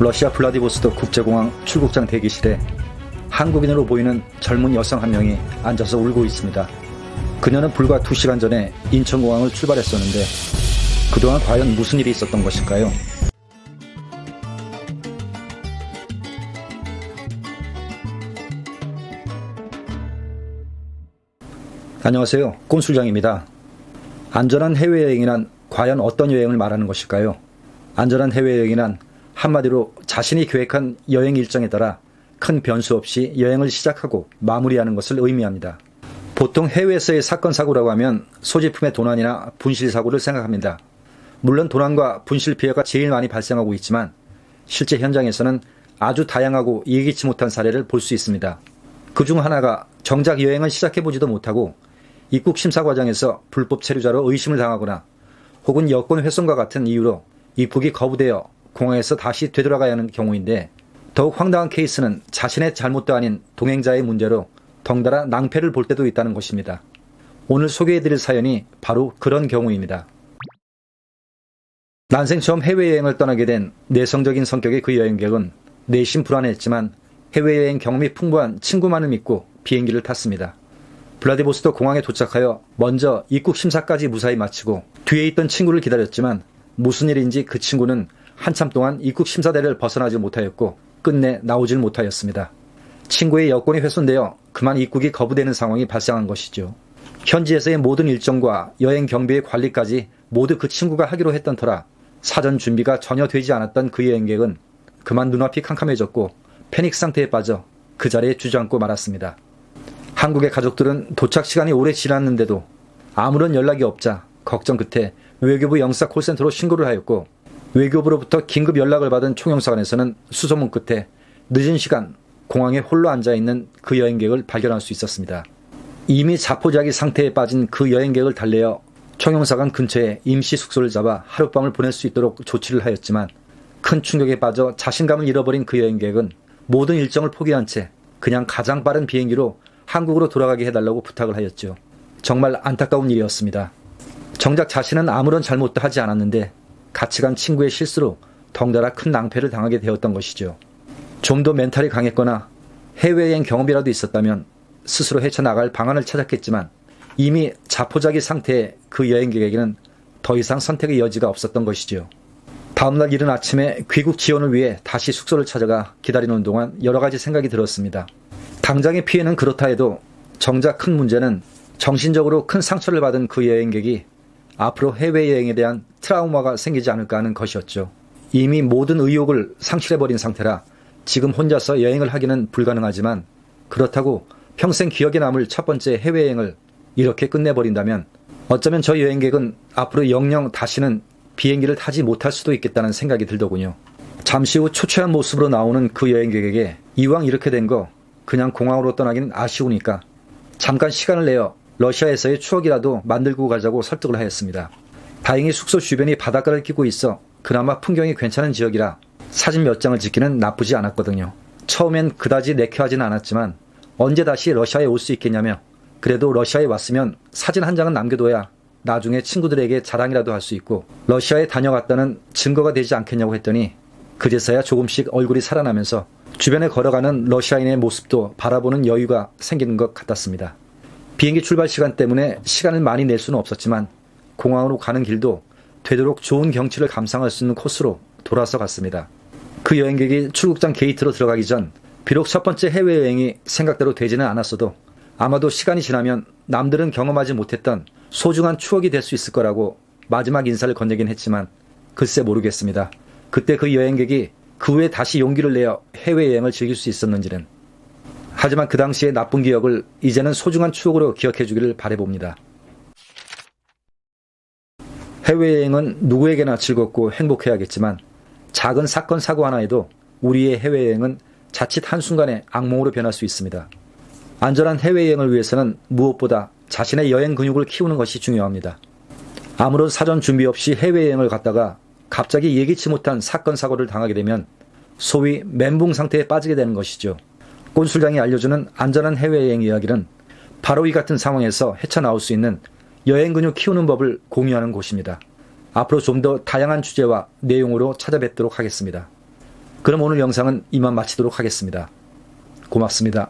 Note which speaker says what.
Speaker 1: 러시아 블라디보스토크 국제공항 출국장 대기실에 한국인으로 보이는 젊은 여성 한 명이 앉아서 울고 있습니다. 그녀는 불과 2시간 전에 인천공항을 출발했었는데 그동안 과연 무슨 일이 있었던 것일까요? 안녕하세요. 꼼술장입니다. 안전한 해외여행이란 과연 어떤 여행을 말하는 것일까요? 안전한 해외여행이란 한마디로 자신이 계획한 여행 일정에 따라 큰 변수 없이 여행을 시작하고 마무리하는 것을 의미합니다. 보통 해외에서의 사건 사고라고 하면 소지품의 도난이나 분실 사고를 생각합니다. 물론 도난과 분실 피해가 제일 많이 발생하고 있지만 실제 현장에서는 아주 다양하고 예기치 못한 사례를 볼 수 있습니다. 그중 하나가 정작 여행을 시작해보지도 못하고 입국 심사 과정에서 불법 체류자로 의심을 당하거나 혹은 여권 훼손과 같은 이유로 입국이 거부되어 공항에서 다시 되돌아가야 하는 경우인데, 더욱 황당한 케이스는 자신의 잘못도 아닌 동행자의 문제로 덩달아 낭패를 볼 때도 있다는 것입니다. 오늘 소개해드릴 사연이 바로 그런 경우입니다. 난생 처음 해외여행을 떠나게 된 내성적인 성격의 그 여행객은 내심 불안했지만 해외여행 경험이 풍부한 친구만을 믿고 비행기를 탔습니다. 블라디보스토크 공항에 도착하여 먼저 입국 심사까지 무사히 마치고 뒤에 있던 친구를 기다렸지만 무슨 일인지 그 친구는 한참 동안 입국 심사대를 벗어나지 못하였고 끝내 나오질 못하였습니다. 친구의 여권이 훼손되어 그만 입국이 거부되는 상황이 발생한 것이죠. 현지에서의 모든 일정과 여행 경비의 관리까지 모두 그 친구가 하기로 했던 터라 사전 준비가 전혀 되지 않았던 그 여행객은 그만 눈앞이 캄캄해졌고 패닉 상태에 빠져 그 자리에 주저앉고 말았습니다. 한국의 가족들은 도착 시간이 오래 지났는데도 아무런 연락이 없자 걱정 끝에 외교부 영사 콜센터로 신고를 하였고, 외교부로부터 긴급 연락을 받은 총영사관에서는 수소문 끝에 늦은 시간 공항에 홀로 앉아있는 그 여행객을 발견할 수 있었습니다. 이미 자포자기 상태에 빠진 그 여행객을 달래어 총영사관 근처에 임시 숙소를 잡아 하룻밤을 보낼 수 있도록 조치를 하였지만 큰 충격에 빠져 자신감을 잃어버린 그 여행객은 모든 일정을 포기한 채 그냥 가장 빠른 비행기로 한국으로 돌아가게 해달라고 부탁을 하였죠. 정말 안타까운 일이었습니다. 정작 자신은 아무런 잘못도 하지 않았는데 같이 간 친구의 실수로 덩달아 큰 낭패를 당하게 되었던 것이죠. 좀 더 멘탈이 강했거나 해외여행 경험이라도 있었다면 스스로 헤쳐나갈 방안을 찾았겠지만 이미 자포자기 상태의 그 여행객에게는 더 이상 선택의 여지가 없었던 것이죠. 다음날 이른 아침에 귀국 지원을 위해 다시 숙소를 찾아가 기다리는 동안 여러 가지 생각이 들었습니다. 당장의 피해는 그렇다 해도 정작 큰 문제는 정신적으로 큰 상처를 받은 그 여행객이 앞으로 해외여행에 대한 트라우마가 생기지 않을까 하는 것이었죠. 이미 모든 의욕을 상실해버린 상태라 지금 혼자서 여행을 하기는 불가능하지만 그렇다고 평생 기억에 남을 첫 번째 해외여행을 이렇게 끝내버린다면 어쩌면 저 여행객은 앞으로 영영 다시는 비행기를 타지 못할 수도 있겠다는 생각이 들더군요. 잠시 후 초췌한 모습으로 나오는 그 여행객에게 이왕 이렇게 된 거 그냥 공항으로 떠나기는 아쉬우니까 잠깐 시간을 내어 러시아에서의 추억이라도 만들고 가자고 설득을 하였습니다. 다행히 숙소 주변이 바닷가를 끼고 있어 그나마 풍경이 괜찮은 지역이라 사진 몇 장을 찍기는 나쁘지 않았거든요. 처음엔 그다지 내켜하지는 않았지만 언제 다시 러시아에 올 수 있겠냐며 그래도 러시아에 왔으면 사진 한 장은 남겨둬야 나중에 친구들에게 자랑이라도 할 수 있고 러시아에 다녀갔다는 증거가 되지 않겠냐고 했더니 그제서야 조금씩 얼굴이 살아나면서 주변에 걸어가는 러시아인의 모습도 바라보는 여유가 생기는 것 같았습니다. 비행기 출발 시간 때문에 시간을 많이 낼 수는 없었지만 공항으로 가는 길도 되도록 좋은 경치를 감상할 수 있는 코스로 돌아서 갔습니다. 그 여행객이 출국장 게이트로 들어가기 전 비록 첫 번째 해외여행이 생각대로 되지는 않았어도 아마도 시간이 지나면 남들은 경험하지 못했던 소중한 추억이 될 수 있을 거라고 마지막 인사를 건네긴 했지만 글쎄 모르겠습니다. 그때 그 여행객이 그 후에 다시 용기를 내어 해외여행을 즐길 수 있었는지는. 하지만 그 당시의 나쁜 기억을 이제는 소중한 추억으로 기억해 주기를 바라봅니다. 해외여행은 누구에게나 즐겁고 행복해야겠지만 작은 사건 사고 하나에도 우리의 해외여행은 자칫 한순간에 악몽으로 변할 수 있습니다. 안전한 해외여행을 위해서는 무엇보다 자신의 여행 근육을 키우는 것이 중요합니다. 아무런 사전 준비 없이 해외여행을 갔다가 갑자기 예기치 못한 사건 사고를 당하게 되면 소위 멘붕 상태에 빠지게 되는 것이죠. 꼰술장이 알려주는 안전한 해외여행 이야기는 바로 이 같은 상황에서 헤쳐나올 수 있는 여행 근육 키우는 법을 공유하는 곳입니다. 앞으로 좀 더 다양한 주제와 내용으로 찾아뵙도록 하겠습니다. 그럼 오늘 영상은 이만 마치도록 하겠습니다. 고맙습니다.